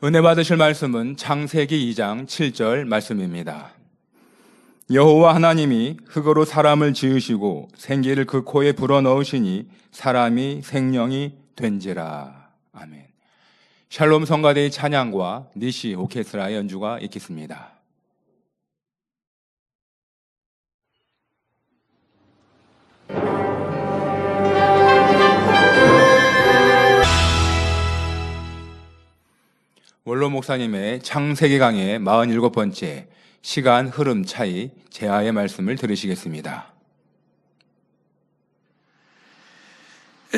은혜 받으실 말씀은 창세기 2장 7절 말씀입니다. 여호와 하나님이 흙으로 사람을 지으시고 생기를 그 코에 불어넣으시니 사람이 생명이 된지라. 아멘. 샬롬 성가대의 찬양과 니시 오케스트라의 연주가 있겠습니다. 원로 목사님의 창세기 강의 47번째 시간 흐름 차이 제하의 말씀을 들으시겠습니다.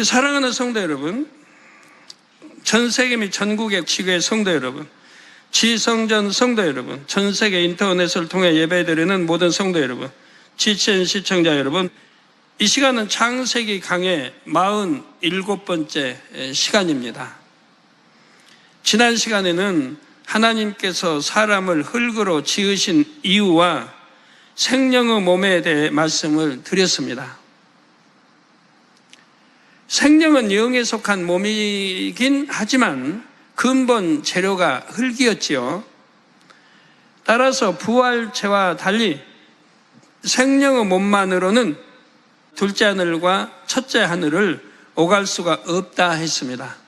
사랑하는 성도 여러분, 전 세계 및 전국의 지교의 성도 여러분, 지성전 성도 여러분, 전 세계 인터넷을 통해 예배드리는 모든 성도 여러분, GCN 시청자 여러분, 이 시간은 창세기 강의 47번째 시간입니다. 지난 시간에는 하나님께서 사람을 흙으로 지으신 이유와 생명의 몸에 대해 말씀을 드렸습니다. 생명은 영에 속한 몸이긴 하지만 근본 재료가 흙이었지요. 따라서 부활체와 달리 생명의 몸만으로는 둘째 하늘과 첫째 하늘을 오갈 수가 없다 했습니다.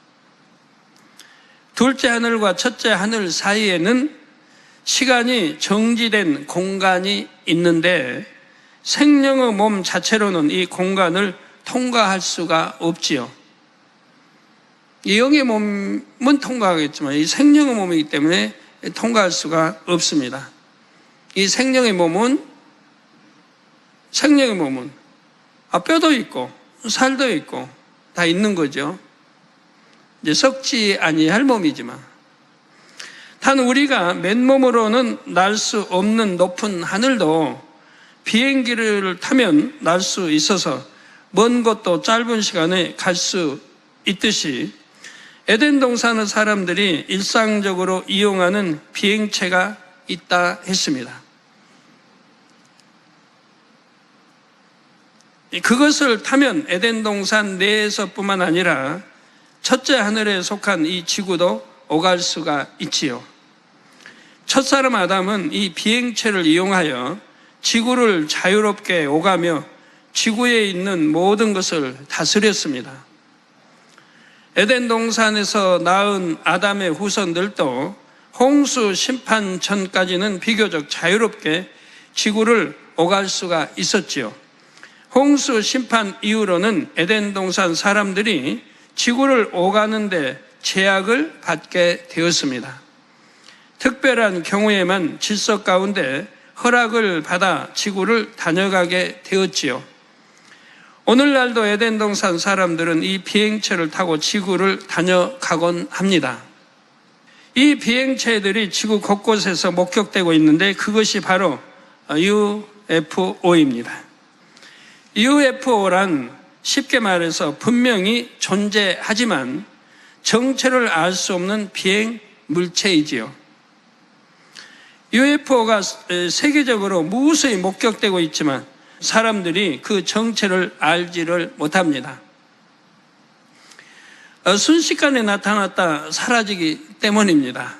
둘째 하늘과 첫째 하늘 사이에는 시간이 정지된 공간이 있는데 생명의 몸 자체로는 이 공간을 통과할 수가 없지요. 이 영의 몸은 통과하겠지만 이 생명의 몸이기 때문에 통과할 수가 없습니다. 이 생명의 몸은 뼈도 있고 살도 있고 다 있는 거죠. 이제 썩지 아니할 몸이지만 단 우리가 맨몸으로는 날 수 없는 높은 하늘도 비행기를 타면 날 수 있어서 먼 곳도 짧은 시간에 갈 수 있듯이 에덴 동산의 사람들이 일상적으로 이용하는 비행체가 있다 했습니다. 그것을 타면 에덴 동산 내에서뿐만 아니라 첫째 하늘에 속한 이 지구도 오갈 수가 있지요. 첫사람 아담은 이 비행체를 이용하여 지구를 자유롭게 오가며 지구에 있는 모든 것을 다스렸습니다. 에덴 동산에서 낳은 아담의 후손들도 홍수 심판 전까지는 비교적 자유롭게 지구를 오갈 수가 있었지요. 홍수 심판 이후로는 에덴 동산 사람들이 지구를 오가는데 제약을 받게 되었습니다. 특별한 경우에만 질서 가운데 허락을 받아 지구를 다녀가게 되었지요. 오늘날도 에덴 동산 사람들은 이 비행체를 타고 지구를 다녀가곤 합니다. 이 비행체들이 지구 곳곳에서 목격되고 있는데 그것이 바로 UFO입니다. UFO란 쉽게 말해서 분명히 존재하지만 정체를 알 수 없는 비행 물체이지요. UFO가 세계적으로 무수히 목격되고 있지만 사람들이 그 정체를 알지를 못합니다. 순식간에 나타났다 사라지기 때문입니다.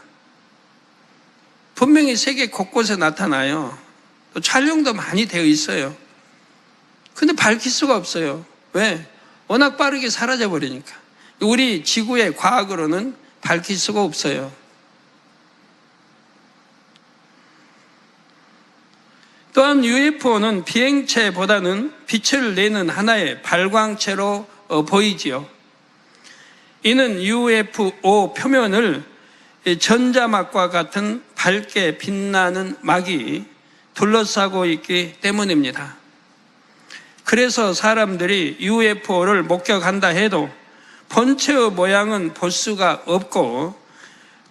분명히 세계 곳곳에 나타나요. 또 촬영도 많이 되어 있어요. 근데 밝힐 수가 없어요. 왜? 워낙 빠르게 사라져버리니까. 우리 지구의 과학으로는 밝힐 수가 없어요. 또한 UFO는 비행체보다는 빛을 내는 하나의 발광체로 보이지요. 이는 UFO 표면을 전자막과 같은 밝게 빛나는 막이 둘러싸고 있기 때문입니다. 그래서 사람들이 UFO를 목격한다 해도 본체의 모양은 볼 수가 없고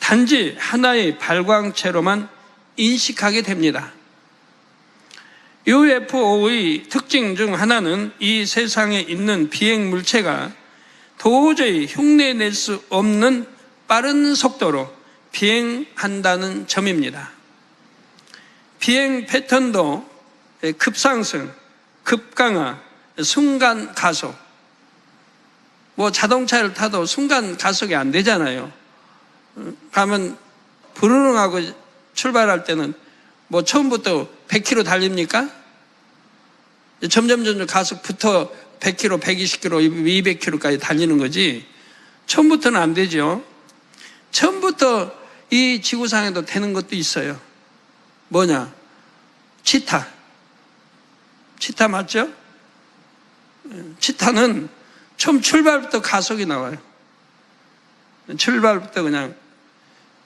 단지 하나의 발광체로만 인식하게 됩니다. UFO의 특징 중 하나는 이 세상에 있는 비행 물체가 도저히 흉내낼 수 없는 빠른 속도로 비행한다는 점입니다. 비행 패턴도 급상승, 급강하, 순간 가속. 자동차를 타도 순간 가속이 안 되잖아요. 가면 부르릉하고 출발할 때는 뭐 처음부터 100km 달립니까? 점점 가서 붙어 100km, 120km, 200km까지 달리는 거지 처음부터는 안 되죠. 처음부터 이 지구상에도 되는 것도 있어요. 뭐냐? 치타 맞죠? 치타는 처음 출발부터 가속이 나와요. 출발부터 그냥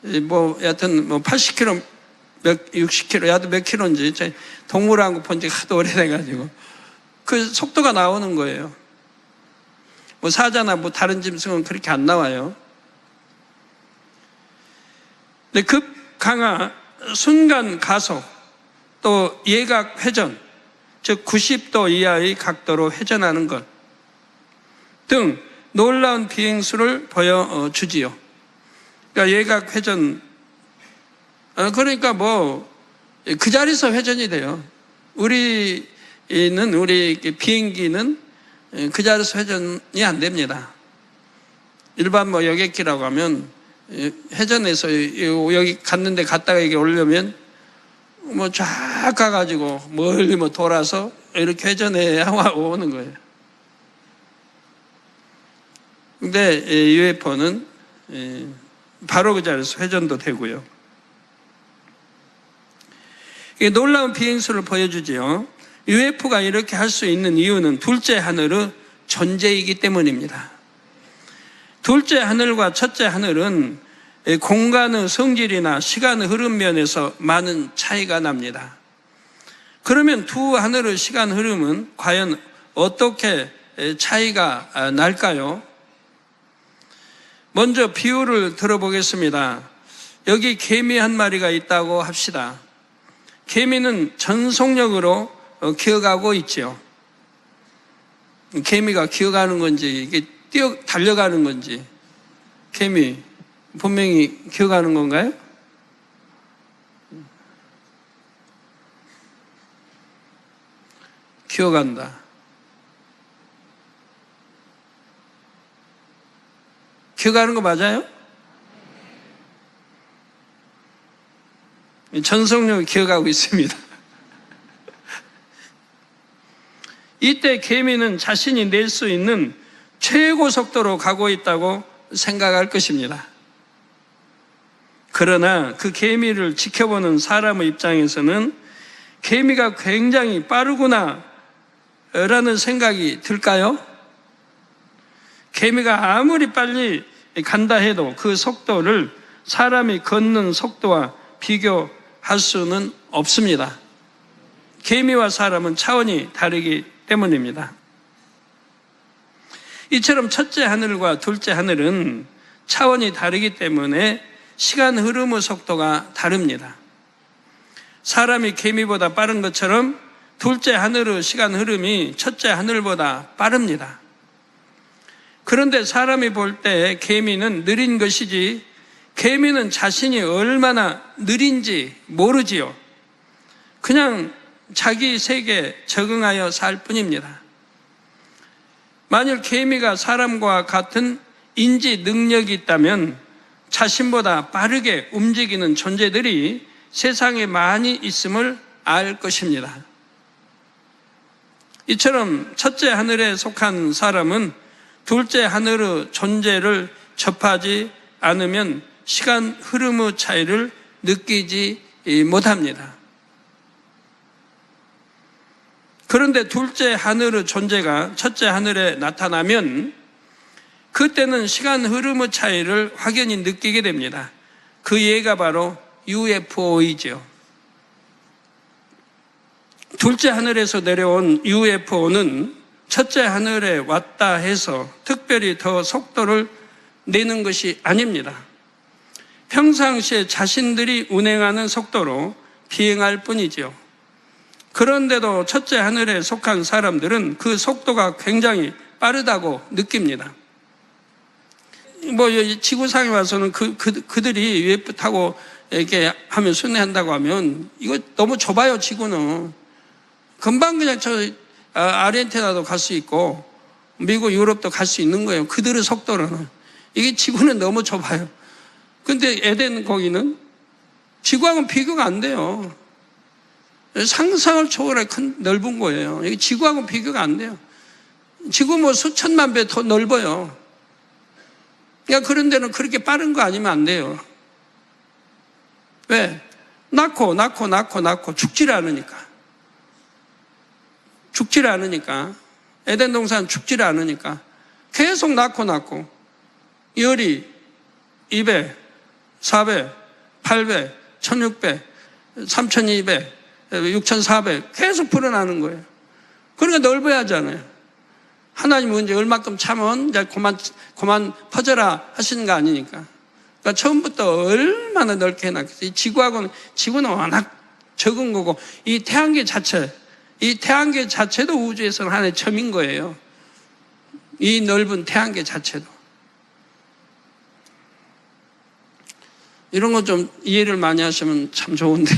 여하튼 80km, 60km, 야도 몇 킬로인지 동물왕국 본 지 하도 오래돼가지고 그 속도가 나오는 거예요. 사자나 다른 짐승은 그렇게 안 나와요. 근데 급 강하, 순간 가속, 또 예각 회전, 즉 90도 이하의 각도로 회전하는 것 등 놀라운 비행수를 보여주지요. 그러니까 예각 회전, 그러니까 그 자리에서 회전이 돼요. 우리 비행기는 그 자리에서 회전이 안 됩니다. 일반 여객기라고 하면 회전해서 여기 갔는데 갔다가 여기 오려면 쫙 가가지고 멀리 돌아서 이렇게 회전해야 오는 거예요. 근데 UFO는 바로 그 자리에서 회전도 되고요. 이게 놀라운 비행수를 보여주지요. UFO가 이렇게 할 수 있는 이유는 둘째 하늘의 존재이기 때문입니다. 둘째 하늘과 첫째 하늘은 공간의 성질이나 시간의 흐름 면에서 많은 차이가 납니다. 그러면 두 하늘의 시간 흐름은 과연 어떻게 차이가 날까요? 먼저 비유를 들어보겠습니다. 여기 개미 한 마리가 있다고 합시다. 개미는 전속력으로 기어가고 있죠. 개미가 기어가는 건지 이게 달려가는 건지, 개미 분명히 기어가는 건가요? 기어간다. 기어가는 거 맞아요? 전속력을 기어가고 있습니다. 이때 개미는 자신이 낼 수 있는 최고 속도로 가고 있다고 생각할 것입니다. 그러나 그 개미를 지켜보는 사람의 입장에서는 개미가 굉장히 빠르구나 라는 생각이 들까요? 개미가 아무리 빨리 간다 해도 그 속도를 사람이 걷는 속도와 비교할 수는 없습니다. 개미와 사람은 차원이 다르기 때문입니다. 이처럼 첫째 하늘과 둘째 하늘은 차원이 다르기 때문에 시간 흐름의 속도가 다릅니다. 사람이 개미보다 빠른 것처럼 둘째 하늘의 시간 흐름이 첫째 하늘보다 빠릅니다. 그런데 사람이 볼 때 개미는 느린 것이지 개미는 자신이 얼마나 느린지 모르지요. 그냥 자기 세계에 적응하여 살 뿐입니다. 만일 개미가 사람과 같은 인지 능력이 있다면 자신보다 빠르게 움직이는 존재들이 세상에 많이 있음을 알 것입니다. 이처럼 첫째 하늘에 속한 사람은 둘째 하늘의 존재를 접하지 않으면 시간 흐름의 차이를 느끼지 못합니다. 그런데 둘째 하늘의 존재가 첫째 하늘에 나타나면 그때는 시간 흐름의 차이를 확연히 느끼게 됩니다. 그 예가 바로 UFO이죠. 둘째 하늘에서 내려온 UFO는 첫째 하늘에 왔다 해서 특별히 더 속도를 내는 것이 아닙니다. 평상시에 자신들이 운행하는 속도로 비행할 뿐이지요. 그런데도 첫째 하늘에 속한 사람들은 그 속도가 굉장히 빠르다고 느낍니다. 지구상에 와서는 그들이 UFO 타고 이렇게 하면 순회한다고 하면 이거 너무 좁아요, 지구는. 금방 그냥 아르헨티나도 갈 수 있고 미국, 유럽도 갈 수 있는 거예요. 그들의 속도로는. 이게 지구는 너무 좁아요. 근데 에덴 거기는 지구하고는 비교가 안 돼요. 상상을 초월해 큰 넓은 거예요. 이게 지구하고는 비교가 안 돼요. 지구 뭐 수천만 배 더 넓어요. 그러니까 그런 데는 그렇게 빠른 거 아니면 안 돼요. 왜? 낳고 죽질 않으니까. 죽질 않으니까. 에덴 동산은 죽질 않으니까. 계속 낳고 열이 2배, 4배, 8배, 1600, 3200, 6400 계속 불어나는 거예요. 그러니까 넓어야 하잖아요. 하나님은 이제 얼마큼 참으면 이제 그만 퍼져라 하시는 거 아니니까. 그러니까 처음부터 얼마나 넓게 해놨겠어요. 지구는 워낙 적은 거고, 이 태양계 자체도 우주에서는 하나의 점인 거예요. 이 넓은 태양계 자체도. 이런 거 좀 이해를 많이 하시면 참 좋은데.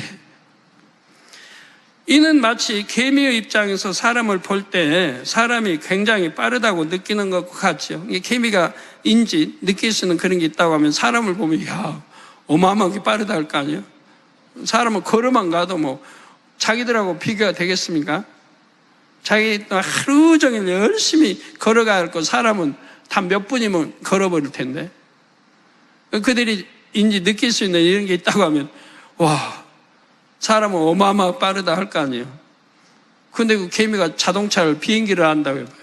이는 마치 개미의 입장에서 사람을 볼 때 사람이 굉장히 빠르다고 느끼는 것과 같죠. 개미가 느낄 수 있는 그런 게 있다고 하면 사람을 보면, 야, 어마어마하게 빠르다 할 거 아니에요? 사람은 걸어만 가도 뭐, 자기들하고 비교가 되겠습니까? 자기 하루 종일 열심히 걸어가야 할 거 사람은 단 몇 분이면 걸어버릴 텐데. 그들이 느낄 수 있는 이런 게 있다고 하면, 와, 사람은 어마어마하게 빠르다 할 거 아니에요. 근데 그 개미가 비행기를 한다고 해봐요.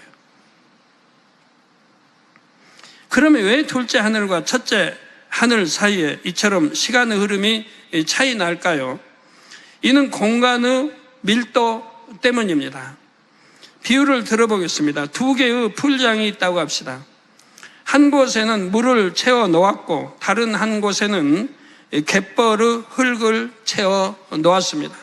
그러면 왜 둘째 하늘과 첫째 하늘 사이에 이처럼 시간의 흐름이 차이 날까요? 이는 공간의 밀도 때문입니다. 비유를 들어보겠습니다. 두 개의 풀장이 있다고 합시다. 한 곳에는 물을 채워 놓았고 다른 한 곳에는 갯벌의 흙을 채워 놓았습니다.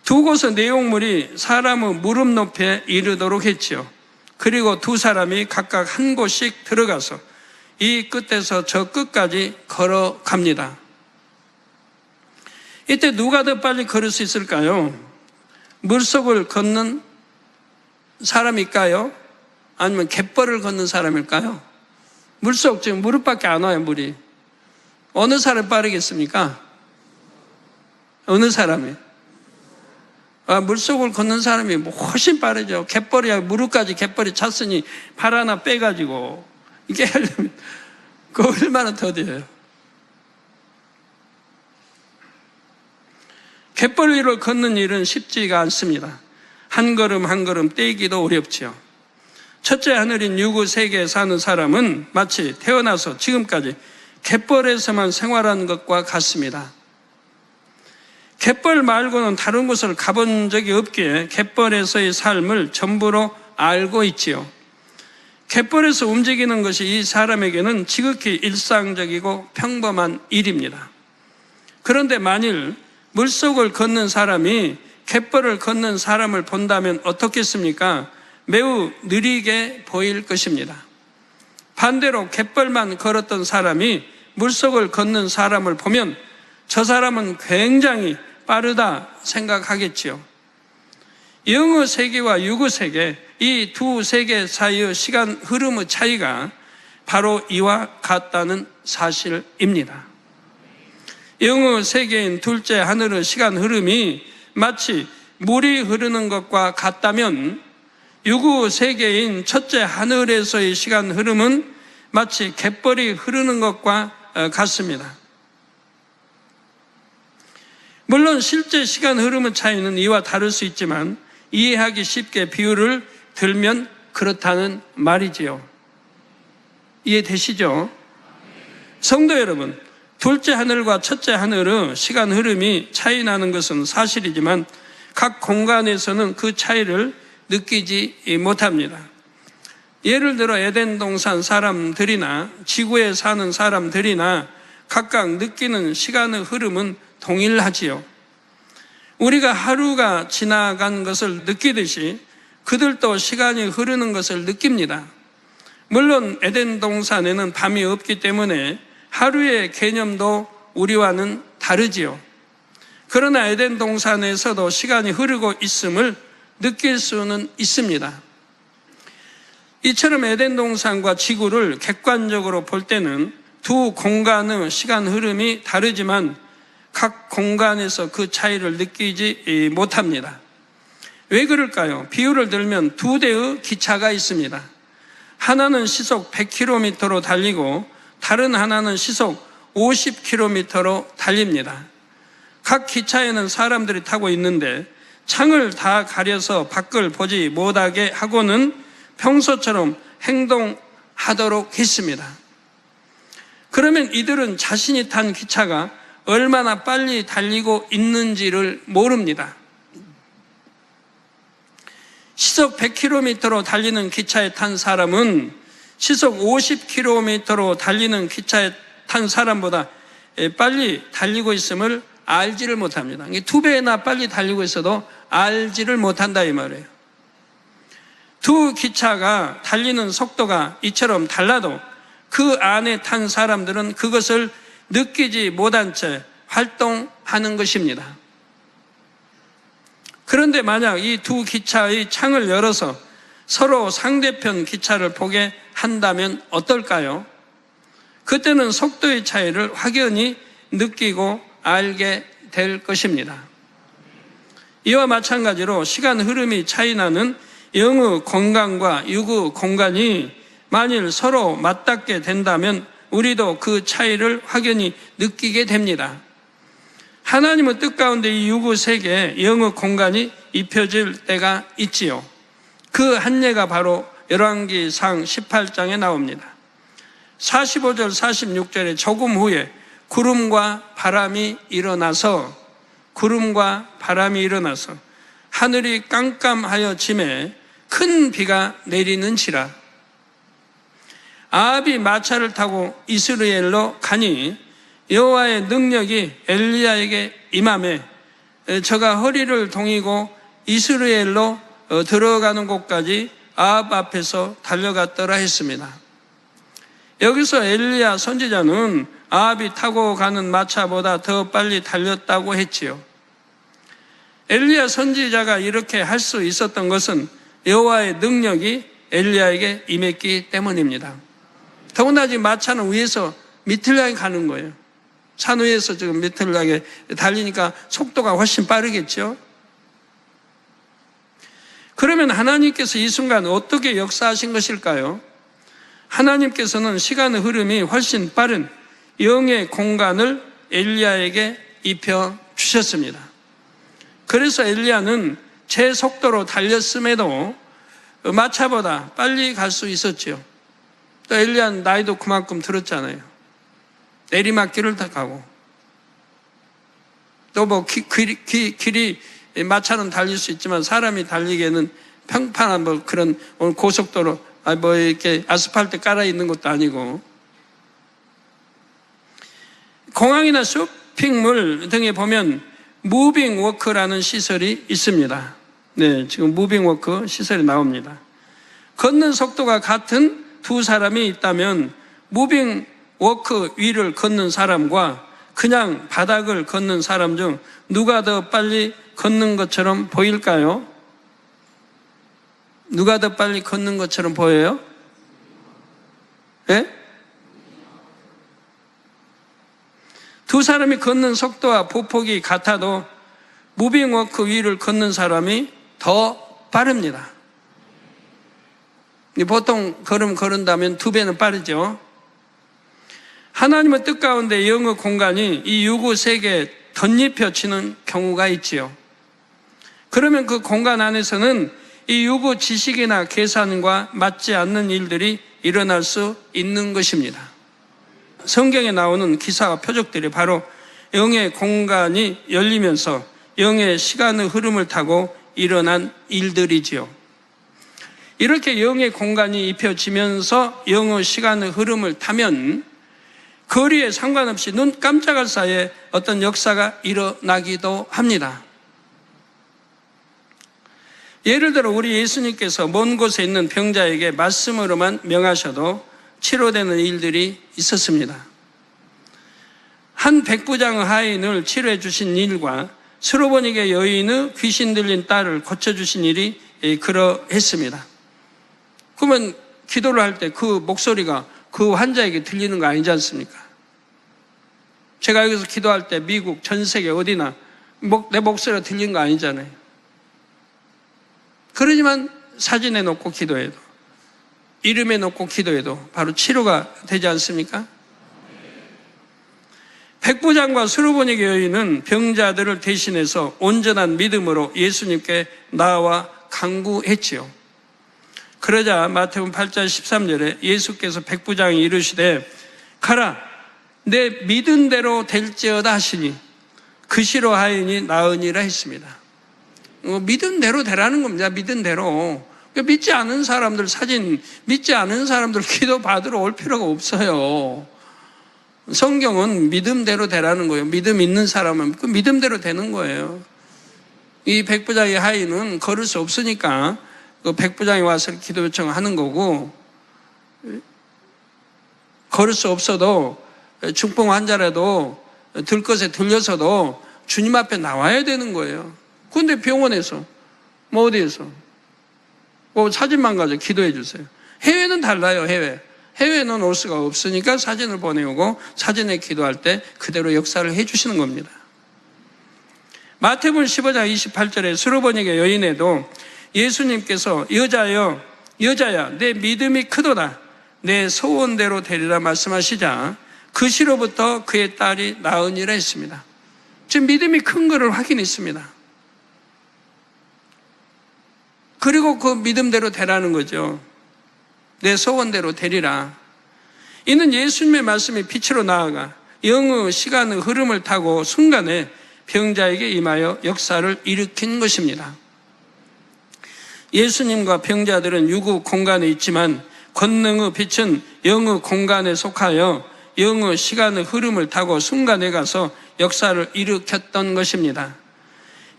두 곳의 내용물이 사람의 무릎 높이에 이르도록 했지요. 그리고 두 사람이 각각 한 곳씩 들어가서 이 끝에서 저 끝까지 걸어갑니다. 이때 누가 더 빨리 걸을 수 있을까요? 물속을 걷는 사람일까요? 아니면 갯벌을 걷는 사람일까요? 물속 지금 무릎밖에 안 와요, 물이. 어느 사람이 빠르겠습니까? 어느 사람이? 물속을 걷는 사람이 훨씬 빠르죠. 무릎까지 갯벌이 찼으니 발 하나 빼가지고 이게 하려면 그 얼마나 더뎌요. 갯벌 위를 걷는 일은 쉽지가 않습니다. 한 걸음 한 걸음 떼기도 어렵지요. 첫째 하늘인 유구 세계에 사는 사람은 마치 태어나서 지금까지 갯벌에서만 생활하는 것과 같습니다. 갯벌 말고는 다른 곳을 가본 적이 없기에 갯벌에서의 삶을 전부로 알고 있지요. 갯벌에서 움직이는 것이 이 사람에게는 지극히 일상적이고 평범한 일입니다. 그런데 만일 물속을 걷는 사람이 갯벌을 걷는 사람을 본다면 어떻겠습니까? 매우 느리게 보일 것입니다. 반대로 갯벌만 걸었던 사람이 물속을 걷는 사람을 보면 저 사람은 굉장히 빠르다 생각하겠지요. 영의 세계와 육의 세계, 이 두 세계 사이의 시간 흐름의 차이가 바로 이와 같다는 사실입니다. 영의 세계인 둘째 하늘의 시간 흐름이 마치 물이 흐르는 것과 같다면 육의 세계인 첫째 하늘에서의 시간 흐름은 마치 갯벌이 흐르는 것과 같습니다. 물론 실제 시간 흐름의 차이는 이와 다를 수 있지만 이해하기 쉽게 비유를 들면 그렇다는 말이지요. 이해되시죠? 성도 여러분, 둘째 하늘과 첫째 하늘의 시간 흐름이 차이 나는 것은 사실이지만 각 공간에서는 그 차이를 느끼지 못합니다. 예를 들어 에덴 동산 사람들이나 지구에 사는 사람들이나 각각 느끼는 시간의 흐름은 동일하지요. 우리가 하루가 지나간 것을 느끼듯이 그들도 시간이 흐르는 것을 느낍니다. 물론 에덴 동산에는 밤이 없기 때문에 하루의 개념도 우리와는 다르지요. 그러나 에덴 동산에서도 시간이 흐르고 있음을 느낄 수는 있습니다. 이처럼 에덴 동산과 지구를 객관적으로 볼 때는 두 공간의 시간 흐름이 다르지만 각 공간에서 그 차이를 느끼지 못합니다. 왜 그럴까요? 비유를 들면 두 대의 기차가 있습니다. 하나는 시속 100km로 달리고 다른 하나는 시속 50km로 달립니다. 각 기차에는 사람들이 타고 있는데 창을 다 가려서 밖을 보지 못하게 하고는 평소처럼 행동하도록 했습니다. 그러면 이들은 자신이 탄 기차가 얼마나 빨리 달리고 있는지를 모릅니다. 시속 100km로 달리는 기차에 탄 사람은 시속 50km로 달리는 기차에 탄 사람보다 빨리 달리고 있음을 알지를 못합니다. 두 배나 빨리 달리고 있어도 알지를 못한다 이 말이에요. 두 기차가 달리는 속도가 이처럼 달라도 그 안에 탄 사람들은 그것을 느끼지 못한 채 활동하는 것입니다. 그런데 만약 이 두 기차의 창을 열어서 서로 상대편 기차를 보게 한다면 어떨까요? 그때는 속도의 차이를 확연히 느끼고 알게 될 것입니다. 이와 마찬가지로 시간 흐름이 차이나는 영의 공간과 육의 공간이 만일 서로 맞닿게 된다면 우리도 그 차이를 확연히 느끼게 됩니다. 하나님의 뜻 가운데 이 육의 세계에 영의 공간이 입혀질 때가 있지요. 그 한 예가 바로 열왕기상 18장에 나옵니다. 45절 46절에 조금 후에 구름과 바람이 일어나서 하늘이 깜깜하여 짐에 큰 비가 내리는지라. 아합이 마차를 타고 이스라엘로 가니 여호와의 능력이 엘리야에게 임하매 저가 허리를 동이고 이스라엘로 들어가는 곳까지 아합 앞에서 달려갔더라 했습니다. 여기서 엘리야 선지자는 아합이 타고 가는 마차보다 더 빨리 달렸다고 했지요. 엘리야 선지자가 이렇게 할 수 있었던 것은 여호와의 능력이 엘리야에게 임했기 때문입니다. 더구나 지금 마차는 위에서 밑을 향해 가는 거예요. 산 위에서 지금 밑을 향해 달리니까 속도가 훨씬 빠르겠죠. 그러면 하나님께서 이 순간 어떻게 역사하신 것일까요? 하나님께서는 시간의 흐름이 훨씬 빠른 영의 공간을 엘리야에게 입혀 주셨습니다. 그래서 엘리야는 제 속도로 달렸음에도 마차보다 빨리 갈 수 있었죠. 또 엘리야는 나이도 그만큼 들었잖아요. 내리막길을 다 가고 또 뭐 길이 마차는 달릴 수 있지만 사람이 달리기에는 평판한 뭐 그런 고속도로 뭐 이렇게 아스팔트 깔아 있는 것도 아니고, 공항이나 쇼핑몰 등에 보면 무빙 워크라는 시설이 있습니다. 네, 지금 무빙 워크 시설이 나옵니다. 걷는 속도가 같은 두 사람이 있다면 무빙 워크 위를 걷는 사람과 그냥 바닥을 걷는 사람 중 누가 더 빨리 걷는 것처럼 보일까요? 누가 더 빨리 걷는 것처럼 보여요? 예? 두 사람이 걷는 속도와 보폭이 같아도 무빙워크 위를 걷는 사람이 더 빠릅니다. 보통 걸음 걸은다면 2배는 빠르죠. 하나님의 뜻 가운데 영의 공간이 이 유구 세계에 덧입혀지는 경우가 있지요. 그러면 그 공간 안에서는 이 유구 지식이나 계산과 맞지 않는 일들이 일어날 수 있는 것입니다. 성경에 나오는 기사와 표적들이 바로 영의 공간이 열리면서 영의 시간의 흐름을 타고 일어난 일들이지요. 이렇게 영의 공간이 입혀지면서 영의 시간의 흐름을 타면 거리에 상관없이 눈 깜짝할 사이에 어떤 역사가 일어나기도 합니다. 예를 들어 우리 예수님께서 먼 곳에 있는 병자에게 말씀으로만 명하셔도 치료되는 일들이 있었습니다. 한 백부장의 하인을 치료해 주신 일과 스로보니게 여인의 귀신 들린 딸을 고쳐주신 일이 그러했습니다. 그러면 기도를 할 때 그 목소리가 그 환자에게 들리는 거 아니지 않습니까? 제가 여기서 기도할 때 미국, 전 세계 어디나 내 목소리가 들리는 거 아니잖아요. 그러지만 사진에 놓고 기도해도, 이름에 놓고 기도해도 바로 치료가 되지 않습니까? 백부장과 수르보니게 여인은 병자들을 대신해서 온전한 믿음으로 예수님께 나와 간구했지요. 그러자 마태복음 8장 13절에 예수께서 백부장이 이르시되 가라 내 믿은 대로 될지어다 하시니 그 시로 하인이 나으니라 했습니다. 믿은 대로 되라는 겁니다. 믿은 대로. 믿지 않은 사람들 사진, 믿지 않은 사람들 기도 받으러 올 필요가 없어요. 성경은 믿음대로 되라는 거예요. 믿음 있는 사람은 그 믿음대로 되는 거예요. 이 백부장의 하인은 걸을 수 없으니까 그 백부장이 와서 기도 요청하는 거고, 걸을 수 없어도 중풍 환자라도 들것에 들려서도 주님 앞에 나와야 되는 거예요. 그런데 병원에서 뭐 어디에서 뭐 사진만 가지고 기도해 주세요. 해외는 달라요. 해외는 올 수가 없으니까 사진을 보내오고 사진에 기도할 때 그대로 역사를 해 주시는 겁니다. 마태복음 15장 28절에 수르보니게 여인에도 예수님께서 여자야 내 믿음이 크도다 내 소원대로 되리라 말씀하시자 그 시로부터 그의 딸이 나으니라 했습니다. 지금 믿음이 큰 것을 확인했습니다. 그리고 그 믿음대로 되라는 거죠. 내 소원대로 되리라. 이는 예수님의 말씀이 빛으로 나아가 영의 시간의 흐름을 타고 순간에 병자에게 임하여 역사를 일으킨 것입니다. 예수님과 병자들은 유구 공간에 있지만 권능의 빛은 영의 공간에 속하여 영의 시간의 흐름을 타고 순간에 가서 역사를 일으켰던 것입니다.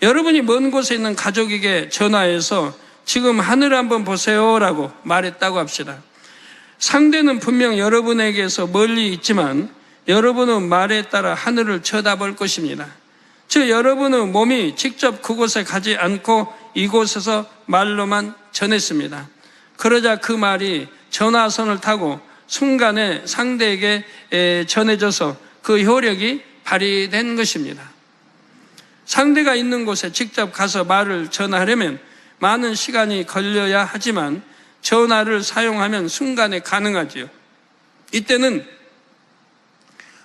여러분이 먼 곳에 있는 가족에게 전화해서 지금 하늘 한번 보세요라고 말했다고 합시다. 상대는 분명 여러분에게서 멀리 있지만 여러분의 말에 따라 하늘을 쳐다볼 것입니다. 즉 여러분의 몸이 직접 그곳에 가지 않고 이곳에서 말로만 전했습니다. 그러자 그 말이 전화선을 타고 순간에 상대에게 전해져서 그 효력이 발휘된 것입니다. 상대가 있는 곳에 직접 가서 말을 전하려면 많은 시간이 걸려야 하지만 전화를 사용하면 순간에 가능하지요. 이때는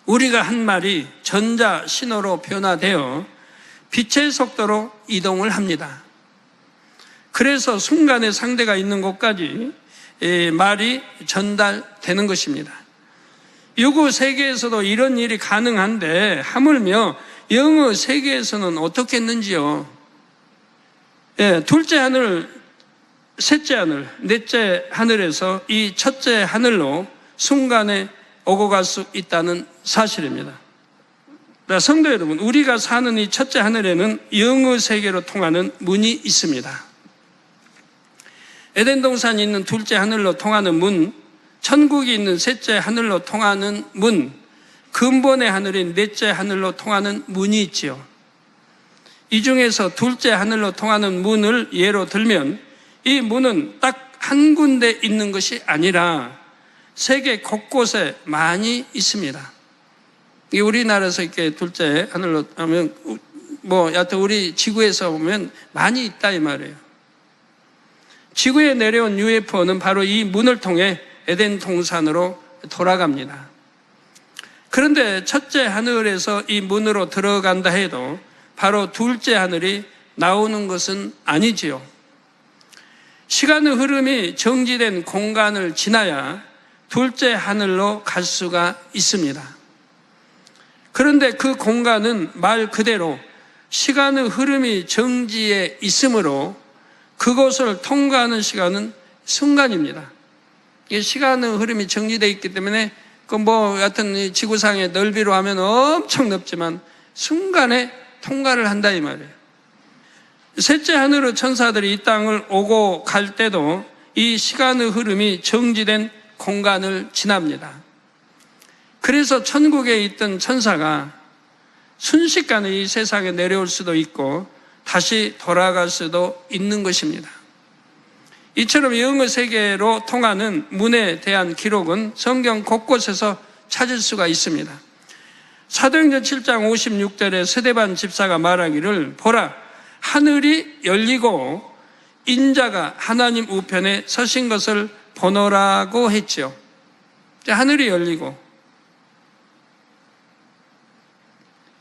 우리가 한 말이 전자 신호로 변화되어 빛의 속도로 이동을 합니다. 그래서 순간에 상대가 있는 곳까지 말이 전달되는 것입니다. 유구 세계에서도 이런 일이 가능한데 하물며 영의 세계에서는 어떻게 했는지요. 둘째 하늘, 셋째 하늘, 넷째 하늘에서 이 첫째 하늘로 순간에 오고 갈 수 있다는 사실입니다. 성도 여러분, 우리가 사는 이 첫째 하늘에는 영의 세계로 통하는 문이 있습니다. 에덴 동산이 있는 둘째 하늘로 통하는 문, 천국이 있는 셋째 하늘로 통하는 문, 근본의 하늘인 넷째 하늘로 통하는 문이 있지요. 이 중에서 둘째 하늘로 통하는 문을 예로 들면 이 문은 딱 한 군데 있는 것이 아니라 세계 곳곳에 많이 있습니다. 우리나라에서 이렇게 둘째 하늘로 하면 여하튼 우리 지구에서 보면 많이 있다 이 말이에요. 지구에 내려온 UFO는 바로 이 문을 통해 에덴 동산으로 돌아갑니다. 그런데 첫째 하늘에서 이 문으로 들어간다 해도 바로 둘째 하늘이 나오는 것은 아니지요. 시간의 흐름이 정지된 공간을 지나야 둘째 하늘로 갈 수가 있습니다. 그런데 그 공간은 말 그대로 시간의 흐름이 정지해 있으므로 그곳을 통과하는 시간은 순간입니다. 시간의 흐름이 정지되어 있기 때문에 여하튼 지구상의 넓이로 하면 엄청 넓지만 순간에 통과를 한다 이 말이에요. 셋째 하늘의 천사들이 이 땅을 오고 갈 때도 이 시간의 흐름이 정지된 공간을 지납니다. 그래서 천국에 있던 천사가 순식간에 이 세상에 내려올 수도 있고 다시 돌아갈 수도 있는 것입니다. 이처럼 영의 세계로 통하는 문에 대한 기록은 성경 곳곳에서 찾을 수가 있습니다. 사도행전 7장 56절에 스데반 집사가 말하기를 보라 하늘이 열리고 인자가 하나님 우편에 서신 것을 보노라고 했죠. 하늘이 열리고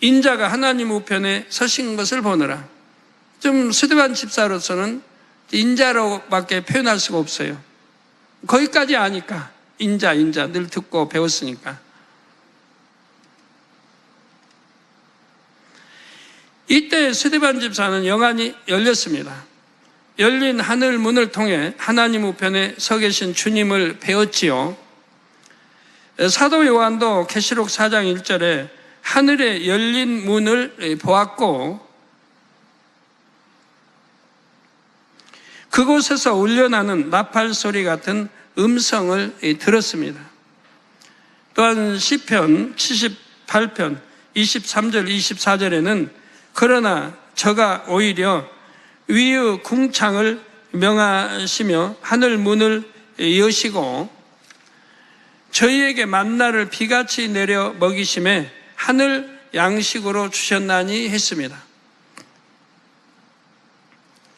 인자가 하나님 우편에 서신 것을 보노라. 좀 스데반 집사로서는 인자로밖에 표현할 수가 없어요. 거기까지 아니까 인자 늘 듣고 배웠으니까. 이때 스데반 집사는 영안이 열렸습니다. 열린 하늘 문을 통해 하나님 우편에 서 계신 주님을 배웠지요. 사도 요한도 계시록 4장 1절에 하늘에 열린 문을 보았고 그곳에서 울려나는 나팔 소리 같은 음성을 들었습니다. 또한 시편 78편 23절 24절에는 그러나 저가 오히려 위의 궁창을 명하시며 하늘 문을 여시고 저희에게 만나를 비같이 내려 먹이심에 하늘 양식으로 주셨나니 했습니다.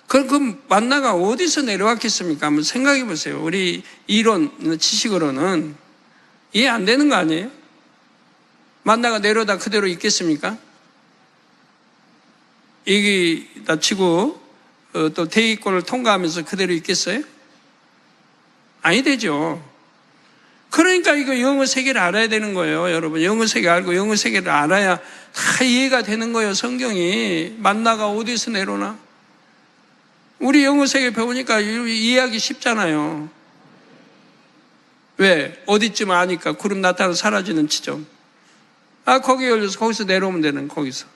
그럼 만나가 어디서 내려왔겠습니까? 한번 생각해 보세요. 우리 이론 지식으로는 이해 안 되는 거 아니에요? 만나가 내려다 그대로 있겠습니까? 이기다 치고 또 대기권을 통과하면서 그대로 있겠어요? 아니 되죠. 그러니까 이거 영의 세계를 알아야 되는 거예요. 여러분 영의 세계 알고 영의 세계를 알아야 다 이해가 되는 거예요. 성경이 만나가 어디서 내려오나? 우리 영의 세계 배우니까 이해하기 쉽잖아요. 왜? 어디쯤 아니까 구름 나타나 사라지는 지점. 거기 열려서 거기서 내려오면 되는 거기서.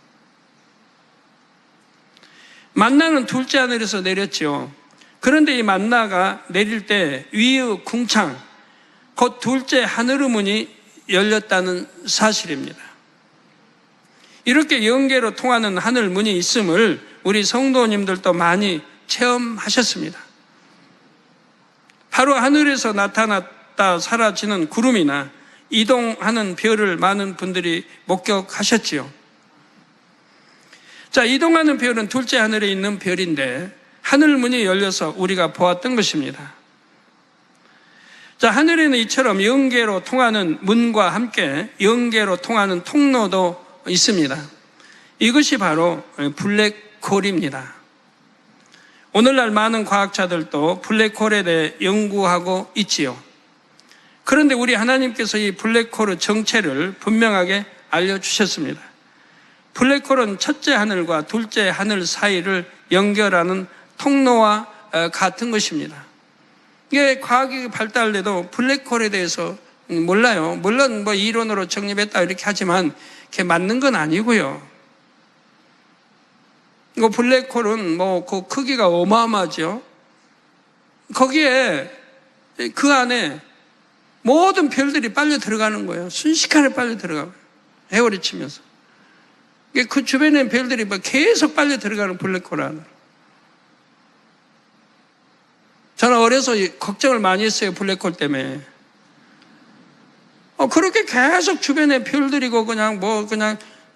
만나는 둘째 하늘에서 내렸죠. 그런데 이 만나가 내릴 때 위의 궁창, 곧 둘째 하늘의 문이 열렸다는 사실입니다. 이렇게 영계로 통하는 하늘 문이 있음을 우리 성도님들도 많이 체험하셨습니다. 바로 하늘에서 나타났다 사라지는 구름이나 이동하는 별을 많은 분들이 목격하셨지요. 자, 이동하는 별은 둘째 하늘에 있는 별인데 하늘 문이 열려서 우리가 보았던 것입니다. 자, 하늘에는 이처럼 영계로 통하는 문과 함께 영계로 통하는 통로도 있습니다. 이것이 바로 블랙홀입니다. 오늘날 많은 과학자들도 블랙홀에 대해 연구하고 있지요. 그런데 우리 하나님께서 이 블랙홀의 정체를 분명하게 알려주셨습니다. 블랙홀은 첫째 하늘과 둘째 하늘 사이를 연결하는 통로와 같은 것입니다. 이게 과학이 발달돼도 블랙홀에 대해서 몰라요. 물론 뭐 이론으로 정립했다 이렇게 하지만 그게 맞는 건 아니고요. 이거 블랙홀은 뭐 그 크기가 어마어마하죠. 거기에 그 안에 모든 별들이 빨려 들어가는 거예요. 순식간에 빨려 들어가요. 해오리 치면서. 그 주변에 별들이 계속 빨려 들어가는 블랙홀 안으로. 저는 어려서 걱정을 많이 했어요. 블랙홀 때문에. 그렇게 계속 주변에 별들이고 그냥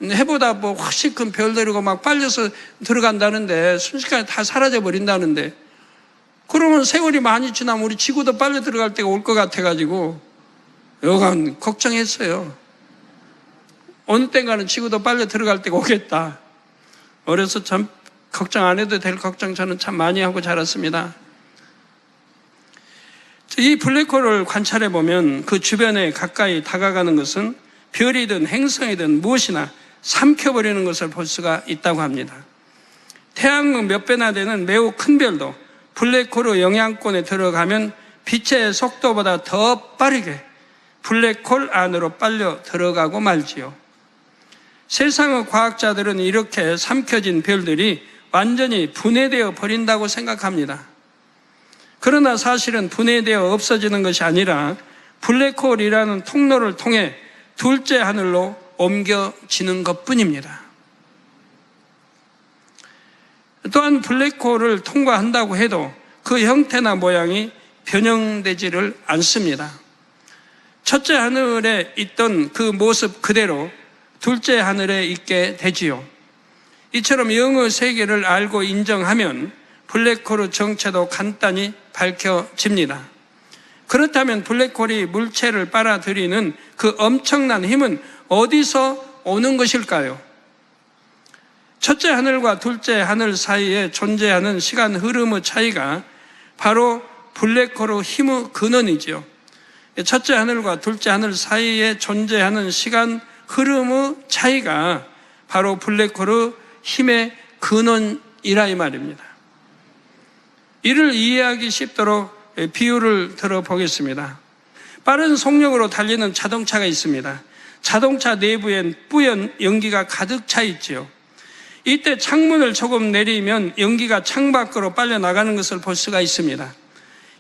해보다 훨씬 큰 별들이고 막 빨려서 들어간다는데 순식간에 다 사라져 버린다는데 그러면 세월이 많이 지나면 우리 지구도 빨려 들어갈 때가 올 것 같아가지고 여간 걱정했어요. 어느 땐가는 지구도 빨려 들어갈 때가 오겠다. 어려서 참 걱정 안 해도 될 걱정 저는 참 많이 하고 자랐습니다. 이 블랙홀을 관찰해 보면 그 주변에 가까이 다가가는 것은 별이든 행성이든 무엇이나 삼켜버리는 것을 볼 수가 있다고 합니다. 태양의 몇 배나 되는 매우 큰 별도 블랙홀의 영향권에 들어가면 빛의 속도보다 더 빠르게 블랙홀 안으로 빨려 들어가고 말지요. 세상의 과학자들은 이렇게 삼켜진 별들이 완전히 분해되어 버린다고 생각합니다. 그러나 사실은 분해되어 없어지는 것이 아니라 블랙홀이라는 통로를 통해 둘째 하늘로 옮겨지는 것뿐입니다. 또한 블랙홀을 통과한다고 해도 그 형태나 모양이 변형되지를 않습니다. 첫째 하늘에 있던 그 모습 그대로 둘째 하늘에 있게 되지요. 이처럼 영의 세계를 알고 인정하면 블랙홀의 정체도 간단히 밝혀집니다. 그렇다면 블랙홀이 물체를 빨아들이는 그 엄청난 힘은 어디서 오는 것일까요? 첫째 하늘과 둘째 하늘 사이에 존재하는 시간 흐름의 차이가 바로 블랙홀의 힘의 근원이지요. 첫째 하늘과 둘째 하늘 사이에 존재하는 시간 흐름의 차이가 바로 블랙홀의 힘의 근원이라 이 말입니다. 이를 이해하기 쉽도록 비유를 들어보겠습니다. 빠른 속력으로 달리는 자동차가 있습니다. 자동차 내부엔 뿌연 연기가 가득 차 있지요. 이때 창문을 조금 내리면 연기가 창밖으로 빨려나가는 것을 볼 수가 있습니다.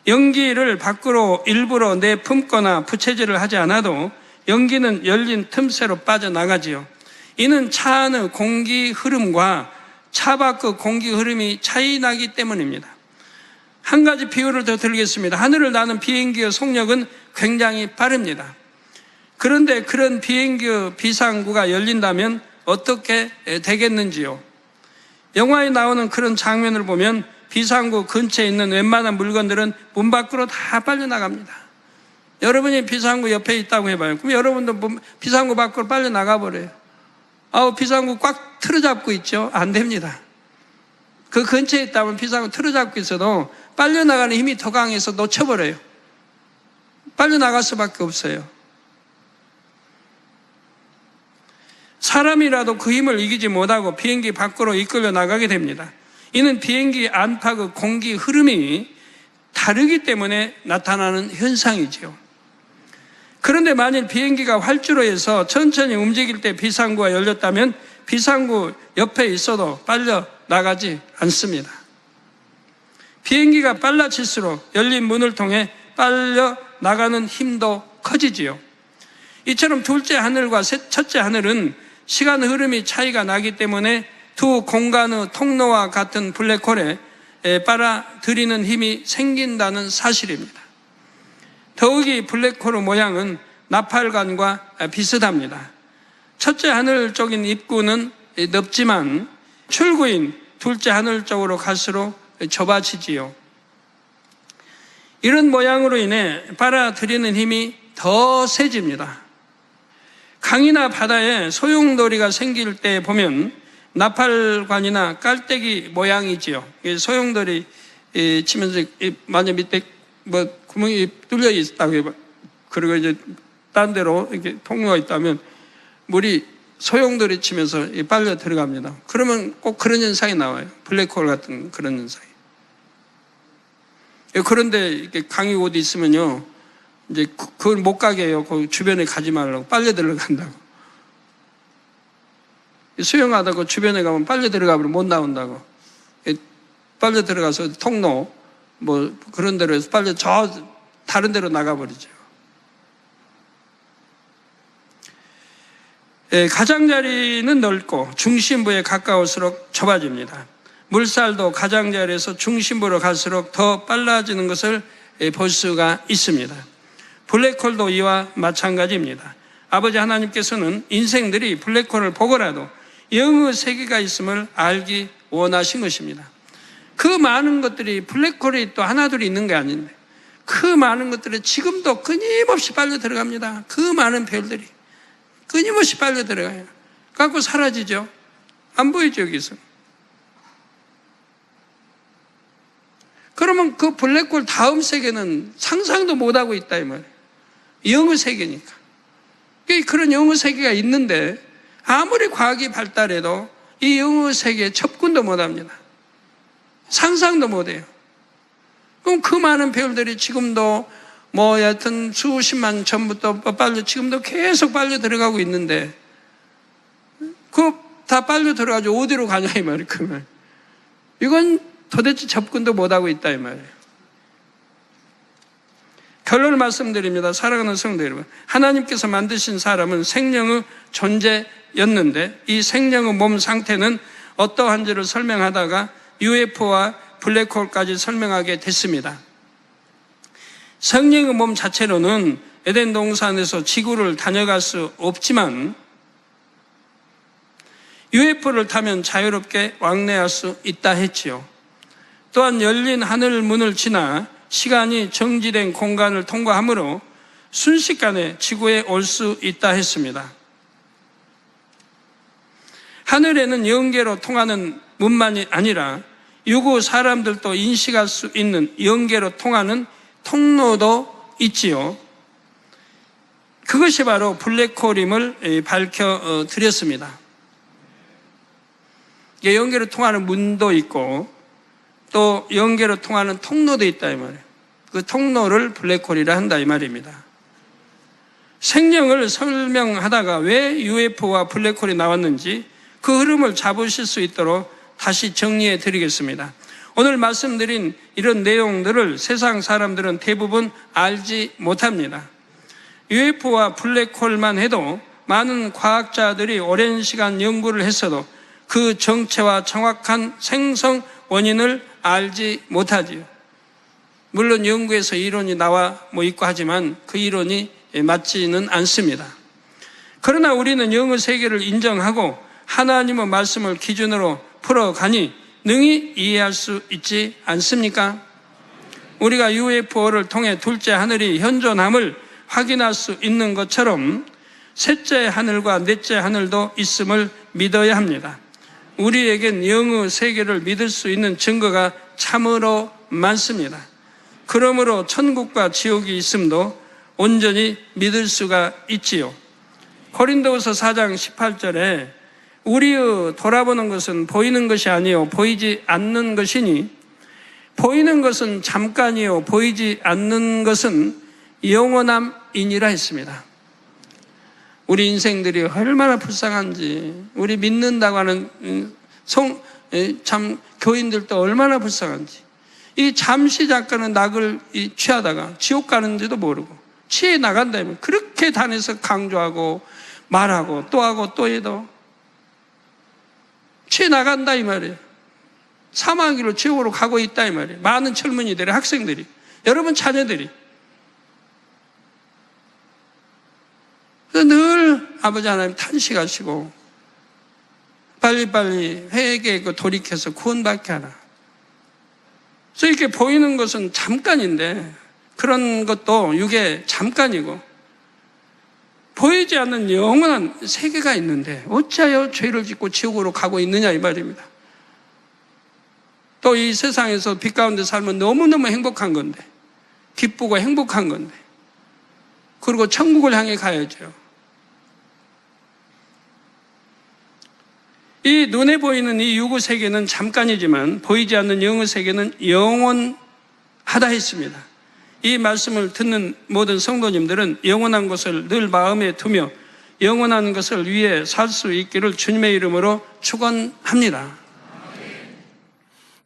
연기를 밖으로 일부러 내뿜거나 부채질을 하지 않아도 연기는 열린 틈새로 빠져나가지요. 이는 차 안의 공기 흐름과 차 밖의 공기 흐름이 차이 나기 때문입니다. 한 가지 비유를 더 드리겠습니다. 하늘을 나는 비행기의 속력은 굉장히 빠릅니다. 그런데 그런 비행기의 비상구가 열린다면 어떻게 되겠는지요? 영화에 나오는 그런 장면을 보면 비상구 근처에 있는 웬만한 물건들은 문 밖으로 다 빨려나갑니다. 여러분이 비상구 옆에 있다고 해봐요. 그럼 여러분도 비상구 밖으로 빨려나가버려요. 비상구 꽉 틀어잡고 있죠? 안 됩니다. 그 근처에 있다면 비상구 틀어잡고 있어도 빨려나가는 힘이 더 강해서 놓쳐버려요. 빨려나갈 수밖에 없어요. 사람이라도 그 힘을 이기지 못하고 비행기 밖으로 이끌려 나가게 됩니다. 이는 비행기 안팎의 공기 흐름이 다르기 때문에 나타나는 현상이지요. 그런데 만일 비행기가 활주로에서 천천히 움직일 때 비상구가 열렸다면 비상구 옆에 있어도 빨려 나가지 않습니다. 비행기가 빨라질수록 열린 문을 통해 빨려 나가는 힘도 커지지요. 이처럼 둘째 하늘과 첫째 하늘은 시간 흐름이 차이가 나기 때문에 두 공간의 통로와 같은 블랙홀에 빨아들이는 힘이 생긴다는 사실입니다. 더욱이 블랙홀의 모양은 나팔관과 비슷합니다. 첫째 하늘 쪽인 입구는 넓지만 출구인 둘째 하늘 쪽으로 갈수록 좁아지지요. 이런 모양으로 인해 빨아들이는 힘이 더 세집니다. 강이나 바다에 소용돌이가 생길 때 보면 나팔관이나 깔때기 모양이지요. 소용돌이 치면서 만약 밑에 구멍이 뚫려 있다고 해봐. 그리고 이제 딴 데로 이렇게 통로가 있다면 물이 소용돌이 치면서 빨려 들어갑니다. 그러면 꼭 그런 현상이 나와요. 블랙홀 같은 그런 현상이. 그런데 이렇게 강이 어디 있으면요, 이제 그걸 못 가게 해요. 그 주변에 가지 말라고. 빨려 들어간다고. 수영하다가 주변에 가면 빨려 들어가면 못 나온다고. 빨려 들어가서 통로 그런 데로 해서 빨려 다른 데로 나가버리죠. 가장자리는 넓고 중심부에 가까울수록 좁아집니다. 물살도 가장자리에서 중심부로 갈수록 더 빨라지는 것을 볼 수가 있습니다. 블랙홀도 이와 마찬가지입니다. 아버지 하나님께서는 인생들이 블랙홀을 보고라도 영의 세계가 있음을 알기 원하신 것입니다. 그 많은 것들이 블랙홀이 또 하나둘이 있는 게 아닌데 그 많은 것들이 지금도 끊임없이 빨려 들어갑니다. 그 많은 별들이 끊임없이 빨려 들어가요. 갖고 사라지죠. 안 보이죠, 여기서. 그러면 그 블랙홀 다음 세계는 상상도 못하고 있다 이 말이에요. 영의 세계니까. 그런 영의 세계가 있는데 아무리 과학이 발달해도 이 영의 세계에 접근도 못합니다. 상상도 못해요. 그럼 그 많은 별들이 지금도 여하튼 수십만 전부터 지금도 계속 빨려 들어가고 있는데 그거 다 빨려 들어가지고 어디로 가냐 이 말이에요. 그 말. 이건 도대체 접근도 못하고 있다 이 말이에요. 결론을 말씀드립니다. 사랑하는 성도 여러분, 하나님께서 만드신 사람은 생명의 존재였는데 이 생명의 몸 상태는 어떠한지를 설명하다가 UFO와 블랙홀까지 설명하게 됐습니다. 성령의 몸 자체로는 에덴 동산에서 지구를 다녀갈 수 없지만 UFO를 타면 자유롭게 왕래할 수 있다 했지요. 또한 열린 하늘 문을 지나 시간이 정지된 공간을 통과하므로 순식간에 지구에 올 수 있다 했습니다. 하늘에는 영계로 통하는 문만이 아니라 유구 사람들도 인식할 수 있는 영계로 통하는 통로도 있지요. 그것이 바로 블랙홀임을 밝혀드렸습니다. 영계로 통하는 문도 있고 또 영계로 통하는 통로도 있다 이 말이에요. 그 통로를 블랙홀이라 한다 이 말입니다. 생명을 설명하다가 왜 UFO와 블랙홀이 나왔는지 그 흐름을 잡으실 수 있도록 다시 정리해 드리겠습니다. 오늘 말씀드린 이런 내용들을 세상 사람들은 대부분 알지 못합니다. UFO와 블랙홀만 해도 많은 과학자들이 오랜 시간 연구를 했어도 그 정체와 정확한 생성 원인을 알지 못하지요. 물론 연구에서 이론이 나와 있고 하지만 그 이론이 맞지는 않습니다. 그러나 우리는 영의 세계를 인정하고 하나님의 말씀을 기준으로 풀어가니 능히 이해할 수 있지 않습니까? 우리가 UFO를 통해 둘째 하늘이 현존함을 확인할 수 있는 것처럼 셋째 하늘과 넷째 하늘도 있음을 믿어야 합니다. 우리에겐 영의 세계를 믿을 수 있는 증거가 참으로 많습니다. 그러므로 천국과 지옥이 있음도 온전히 믿을 수가 있지요. 고린도후서 4장 18절에 우리의 돌아보는 것은 보이는 것이 아니요 보이지 않는 것이니 보이는 것은 잠깐이요 보이지 않는 것은 영원함이니라 했습니다. 우리 인생들이 얼마나 불쌍한지, 우리 믿는다고 하는 참 교인들도 얼마나 불쌍한지, 이 잠시 잠깐은 낙을 취하다가 지옥 가는지도 모르고 취해 나간다면 그렇게 단에서 강조하고 말하고 또 하고 또 해도 취해 나간다 이 말이에요. 사망하기로 지옥으로 가고 있다 이 말이에요. 많은 젊은이들이, 학생들이, 여러분 자녀들이. 늘 아버지 하나님 탄식하시고 빨리빨리 회개하고 돌이켜서 구원받게 하라. 그래서 이렇게 보이는 것은 잠깐인데 그런 것도 이게 잠깐이고 보이지 않는 영원한 세계가 있는데 어찌하여 죄를 짓고 지옥으로 가고 있느냐 이 말입니다. 또 이 세상에서 빛 가운데 살면 너무너무 행복한 건데, 기쁘고 행복한 건데, 그리고 천국을 향해 가야죠. 이 눈에 보이는 이 유구 세계는 잠깐이지만 보이지 않는 영의 세계는 영원하다 했습니다. 이 말씀을 듣는 모든 성도님들은 영원한 것을 늘 마음에 두며 영원한 것을 위해 살 수 있기를 주님의 이름으로 축원합니다.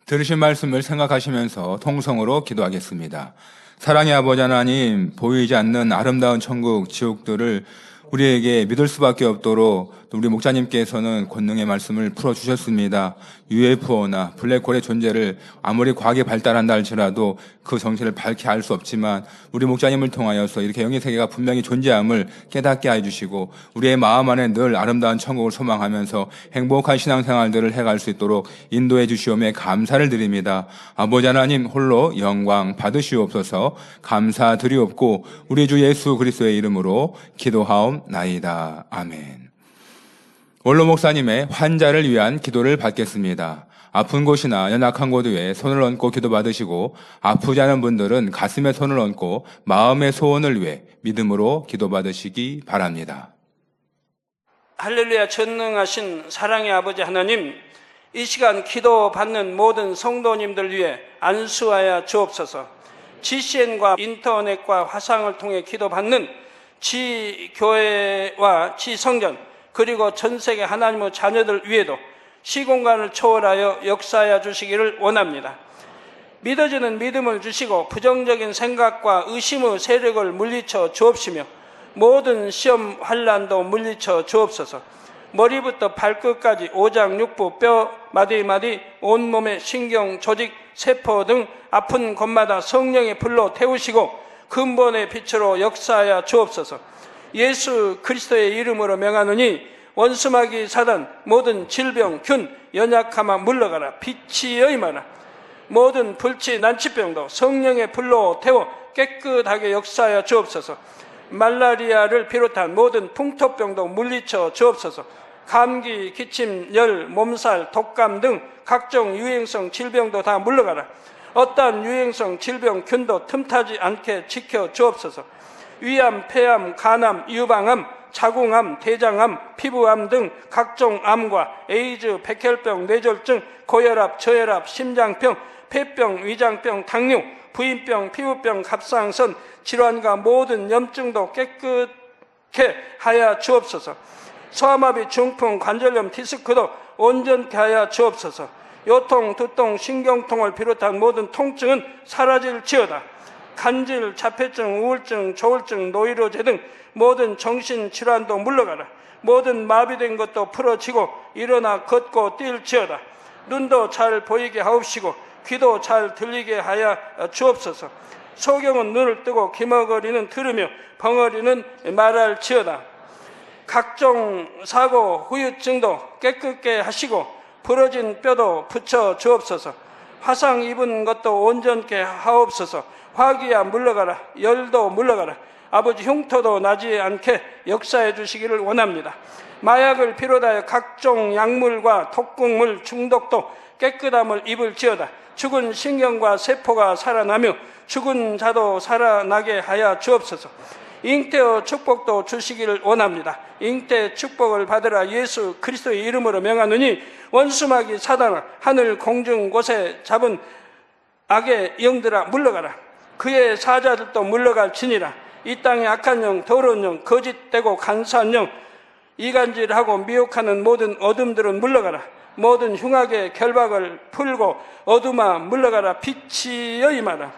들으신 말씀을 생각하시면서 통성으로 기도하겠습니다. 사랑의 아버지 하나님, 보이지 않는 아름다운 천국, 지옥들을 우리에게 믿을 수밖에 없도록 우리 목사님께서는 권능의 말씀을 풀어주셨습니다. UFO나 블랙홀의 존재를 아무리 과학이 발달한다 할지라도 그 정체를 밝히 알 수 없지만 우리 목사님을 통하여서 이렇게 영의 세계가 분명히 존재함을 깨닫게 해주시고 우리의 마음 안에 늘 아름다운 천국을 소망하면서 행복한 신앙생활들을 해갈 수 있도록 인도해 주시오매 감사를 드립니다. 아버지 하나님 홀로 영광 받으시옵소서. 감사드리옵고 우리 주 예수 그리스도의 이름으로 기도하옵나이다. 아멘. 원로 목사님의 환자를 위한 기도를 받겠습니다. 아픈 곳이나 연약한 곳 위에 손을 얹고 기도받으시고 아프지 않은 분들은 가슴에 손을 얹고 마음의 소원을 위해 믿음으로 기도받으시기 바랍니다. 할렐루야. 전능하신 사랑의 아버지 하나님, 이 시간 기도받는 모든 성도님들 위해 안수하여 주옵소서. GCN과 인터넷과 화상을 통해 기도받는 지교회와 지성전 그리고 전세계 하나님의 자녀들 위에도 시공간을 초월하여 역사하여 주시기를 원합니다. 믿어지는 믿음을 주시고 부정적인 생각과 의심의 세력을 물리쳐 주옵시며 모든 시험 환난도 물리쳐 주옵소서. 머리부터 발끝까지 오장육부 뼈 마디마디 온몸의 신경 조직 세포 등 아픈 곳마다 성령의 불로 태우시고 근본의 빛으로 역사하여 주옵소서. 예수 그리스도의 이름으로 명하노니 원수마귀 사단 모든 질병 균 연약함아 물러가라. 빛이 여임하라. 모든 불치 난치병도 성령의 불로 태워 깨끗하게 역사하여 주옵소서. 말라리아를 비롯한 모든 풍토병도 물리쳐 주옵소서. 감기, 기침, 열, 몸살, 독감 등 각종 유행성 질병도 다 물러가라. 어떠한 유행성 질병 균도 틈타지 않게 지켜 주옵소서. 위암, 폐암, 간암, 유방암, 자궁암, 대장암, 피부암 등 각종 암과 에이즈, 백혈병, 뇌졸중, 고혈압, 저혈압, 심장병, 폐병, 위장병, 당뇨, 부인병, 피부병, 갑상선 질환과 모든 염증도 깨끗게 하여 주옵소서. 소아마비, 중풍, 관절염, 디스크도 온전케 하여 주옵소서. 요통, 두통, 신경통을 비롯한 모든 통증은 사라질지어다. 간질, 자폐증, 우울증, 조울증, 노이로제 등 모든 정신질환도 물러가라. 모든 마비된 것도 풀어지고 일어나 걷고 뛸지어다. 눈도 잘 보이게 하옵시고 귀도 잘 들리게 하여 주옵소서. 소경은 눈을 뜨고 기머거리는 들으며 벙어리는 말할지어다. 각종 사고, 후유증도 깨끗게 하시고 부러진 뼈도 붙여 주옵소서. 화상 입은 것도 온전케 하옵소서. 화기야 물러가라. 열도 물러가라. 아버지 흉터도 나지 않게 역사해 주시기를 원합니다. 마약을 비롯하여 각종 약물과 독극물 중독도 깨끗함을 입을지어다. 죽은 신경과 세포가 살아나며 죽은 자도 살아나게 하여 주옵소서. 잉태의 축복도 주시기를 원합니다. 잉태 축복을 받으라. 예수 그리스도의 이름으로 명하노니 원수마귀 사단아 하늘 공중 곳에 잡은 악의 영들아 물러가라. 그의 사자들도 물러갈지니라. 이 땅의 악한 영, 더러운 영, 거짓되고 간사한 영, 이간질하고 미혹하는 모든 어둠들은 물러가라. 모든 흉악의 결박을 풀고 어둠아 물러가라. 빛이 여임하라.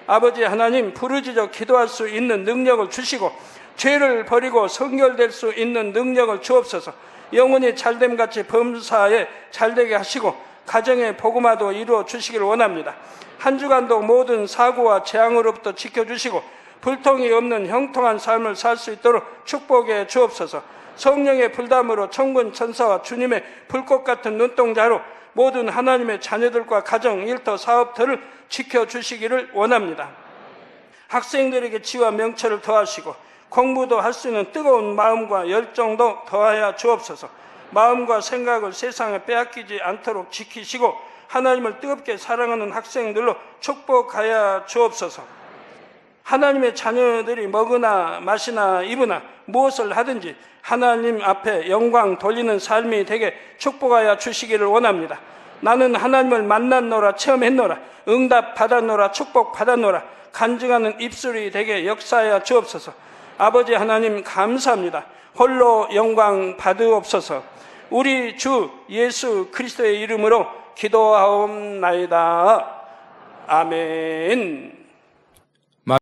아버지 하나님, 부르짖어 기도할 수 있는 능력을 주시고 죄를 버리고 성결될 수 있는 능력을 주옵소서. 영혼이 잘됨같이 범사에 잘되게 하시고 가정의 복음화도 이루어 주시기를 원합니다. 한 주간도 모든 사고와 재앙으로부터 지켜주시고 불통이 없는 형통한 삶을 살 수 있도록 축복해 주옵소서. 성령의 불담으로 천군 천사와 주님의 불꽃 같은 눈동자로 모든 하나님의 자녀들과 가정, 일터, 사업터를 지켜주시기를 원합니다. 학생들에게 지와 명철을 더하시고 공부도 할 수 있는 뜨거운 마음과 열정도 더하여 주옵소서. 마음과 생각을 세상에 빼앗기지 않도록 지키시고 하나님을 뜨겁게 사랑하는 학생들로 축복하여 주옵소서. 하나님의 자녀들이 먹으나 마시나 입으나 무엇을 하든지 하나님 앞에 영광 돌리는 삶이 되게 축복하여 주시기를 원합니다. 나는 하나님을 만났노라, 체험했노라, 응답 받았노라, 축복 받았노라, 간증하는 입술이 되게 역사하여 주옵소서. 아버지 하나님 감사합니다. 홀로 영광 받으옵소서. 우리 주 예수 그리스도의 이름으로 기도하옵나이다. 아멘.